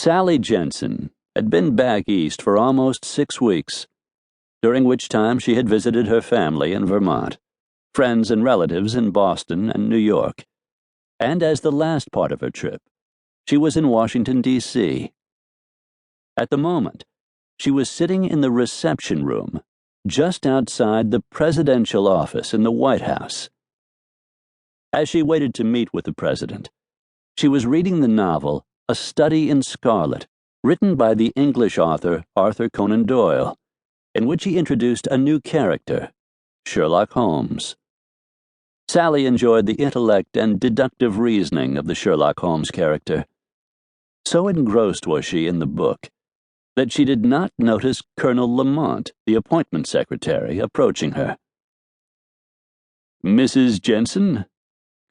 Sally Jensen had been back east for almost 6 weeks, during which time she had visited her family in Vermont, friends and relatives in Boston and New York, and as the last part of her trip, she was in Washington, D.C. At the moment, she was sitting in the reception room just outside the presidential office in the White House. As she waited to meet with the president, she was reading the novel A Study in Scarlet, written by the English author Arthur Conan Doyle, in which he introduced a new character, Sherlock Holmes. Sally enjoyed the intellect and deductive reasoning of the Sherlock Holmes character. So engrossed was she in the book that she did not notice Colonel Lamont, the appointment secretary, approaching her. "Mrs. Jensen?"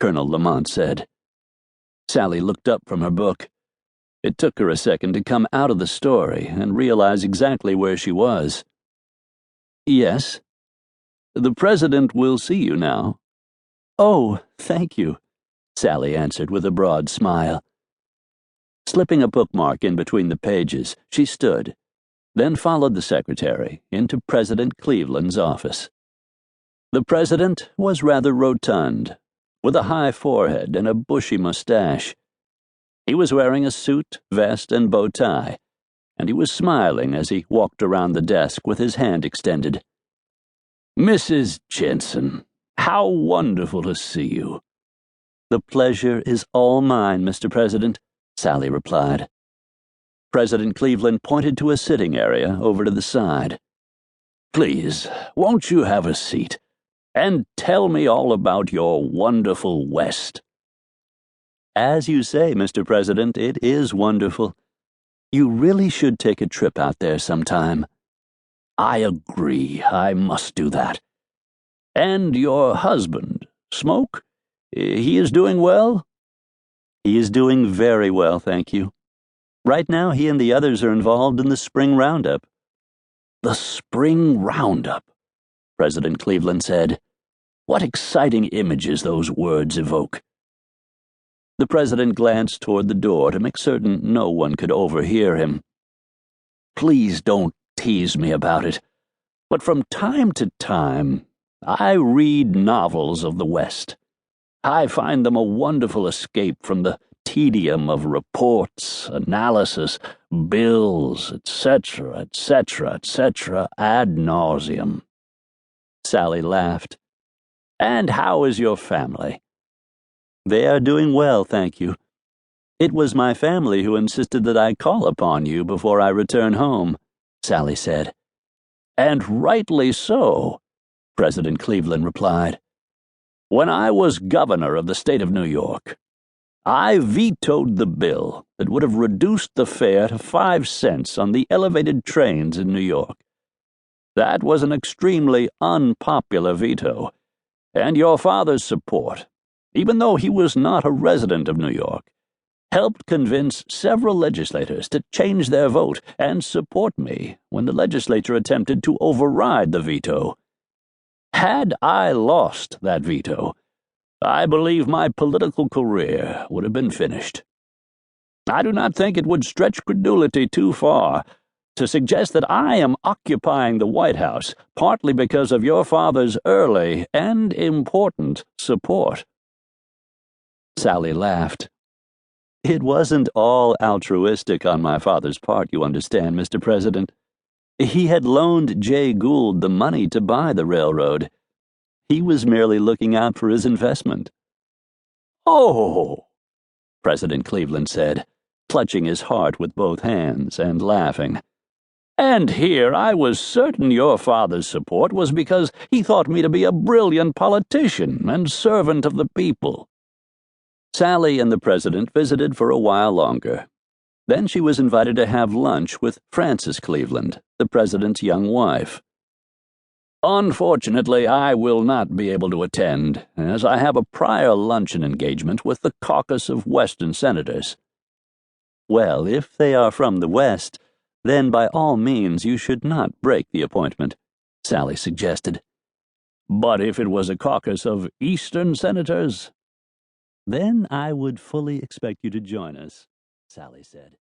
Colonel Lamont said. Sally looked up from her book. It took her a second to come out of the story and realize exactly where she was. "Yes." "The president will see you now." "Oh, thank you," Sally answered with a broad smile. Slipping a bookmark in between the pages, she stood, then followed the secretary into President Cleveland's office. The president was rather rotund, with a high forehead and a bushy mustache. He was wearing a suit, vest, and bow tie, and he was smiling as he walked around the desk with his hand extended. "Mrs. Jensen, how wonderful to see you." "The pleasure is all mine, Mr. President," Sally replied. President Cleveland pointed to a sitting area over to the side. "Please, won't you have a seat, and tell me all about your wonderful West?" "As you say, Mr. President, it is wonderful. You really should take a trip out there sometime." "I agree. I must do that. And your husband, Smoke? He is doing well?" "He is doing very well, thank you. Right now, he and the others are involved in the spring roundup." "The spring roundup," President Cleveland said. "What exciting images those words evoke." The president glanced toward the door to make certain no one could overhear him. "Please don't tease me about it, but from time to time, I read novels of the West. I find them a wonderful escape from the tedium of reports, analysis, bills, etc., etc., etc., ad nauseum." Sally laughed. "And how is your family?" "They are doing well, thank you. It was my family who insisted that I call upon you before I return home," Sally said. "And rightly so," President Cleveland replied. "When I was governor of the state of New York, I vetoed the bill that would have reduced the fare to 5 cents on the elevated trains in New York. That was an extremely unpopular veto, and your father's support, even though he was not a resident of New York, helped convince several legislators to change their vote and support me when the legislature attempted to override the veto. Had I lost that veto, I believe my political career would have been finished. I do not think it would stretch credulity too far to suggest that I am occupying the White House partly because of your father's early and important support." Sally laughed. "It wasn't all altruistic on my father's part, you understand, Mr. President. He had loaned Jay Gould the money to buy the railroad. He was merely looking out for his investment." "Oh," President Cleveland said, clutching his heart with both hands and laughing. "And here I was certain your father's support was because he thought me to be a brilliant politician and servant of the people." Sally and the president visited for a while longer. Then she was invited to have lunch with Frances Cleveland, the president's young wife. "Unfortunately, I will not be able to attend, as I have a prior luncheon engagement with the caucus of Western senators." "Well, if they are from the West, then by all means you should not break the appointment," Sally suggested. "But if it was a caucus of Eastern senators?" "Then I would fully expect you to join us," Sally said.